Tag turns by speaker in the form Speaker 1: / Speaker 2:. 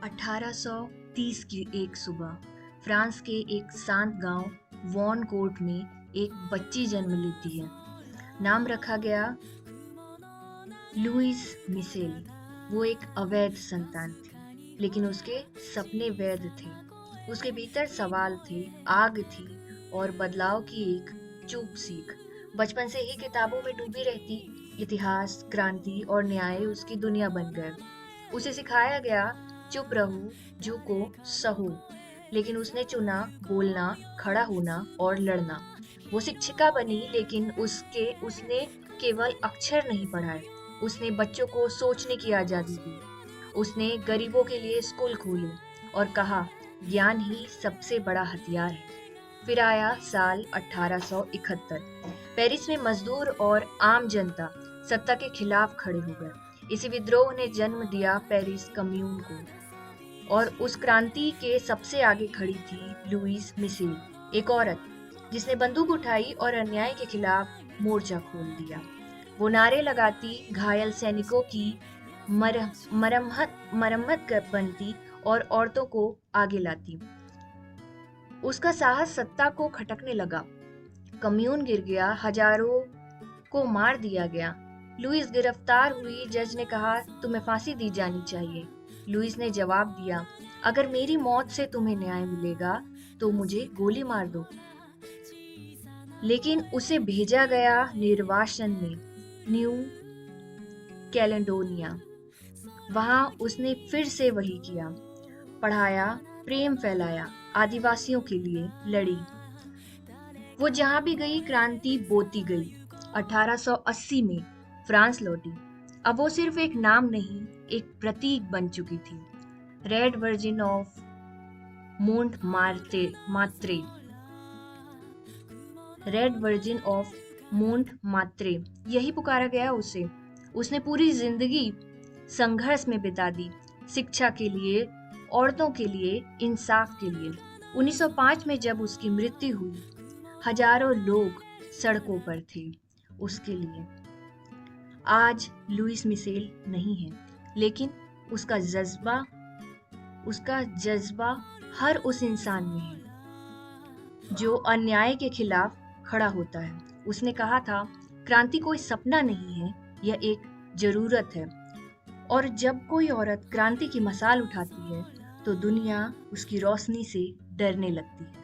Speaker 1: 1830 की एक सुबह फ्रांस के एक शांत गांव वॉन कोर्ट में एक बच्ची जन्म लेती है। नाम रखा गया लुइस मिसेल। वो एक अवैध संतान थी, लेकिन उसके सपने वैध थे। उसके भीतर सवाल थे, आग थी और बदलाव की एक चुप सीख। बचपन से ही किताबों में डूबी रहती, इतिहास, क्रांति और न्याय उसकी दुनिया बन गए। उसे सिखाया गया, चुप रहो, झुको, सहो। लेकिन उसने चुना बोलना, खड़ा होना और लड़ना। वो शिक्षिका बनी, लेकिन उसने केवल अक्षर नहीं पढ़ाए, उसने बच्चों को सोचने की आजादी दी। उसने गरीबों के लिए स्कूल खोले और कहा, ज्ञान ही सबसे बड़ा हथियार है। फिर आया साल 1871। पेरिस में मजदूर और आम जनता सत्ता के खिलाफ खड़े हो गए। इसी विद्रोह ने जन्म दिया पेरिस कम्यून को, और उस क्रांति के सबसे आगे खड़ी थी लुईस मिसेल, एक औरत जिसने बंदूक उठाई और अन्याय के खिलाफ मोर्चा खोल दिया। वो नारे लगाती, घायल सैनिकों की मरम्मत बनती और औरतों को आगे लाती। उसका साहस सत्ता को खटकने लगा। कम्यून गिर गया, हजारों को मार दिया गया। लुईस गिरफ्तार हुई। जज ने कहा, तुम्हें फांसी दी जानी चाहिए। लुईस ने जवाब दिया, अगर मेरी मौत से तुम्हें न्याय मिलेगा तो मुझे गोली मार दो। लेकिन उसे भेजा गया निर्वासन में, न्यू कैलेडोनिया। वहां उसने फिर से वही किया, पढ़ाया, प्रेम फैलाया, आदिवासियों के लिए लड़ी। वो जहां भी गई क्रांति बोती गई। 1880 में फ्रांस लौटी। अब वो सिर्फ एक नाम नहीं, एक प्रतीक बन चुकी थी। Red Virgin of Montmartre. Red Virgin of Montmartre, यही पुकारा गया उसे। उसने पूरी जिंदगी संघर्ष में बिता दी, शिक्षा के लिए, औरतों के लिए, इंसाफ के लिए। 1905 में जब उसकी मृत्यु हुई, हजारों लोग सड़कों पर थे उसके लिए। आज लुईस मिसेल नहीं है, लेकिन उसका जज्बा हर उस इंसान में है जो अन्याय के खिलाफ खड़ा होता है। उसने कहा था, क्रांति कोई सपना नहीं है, यह एक जरूरत है। और जब कोई औरत क्रांति की मशाल उठाती है तो दुनिया उसकी रोशनी से डरने लगती है।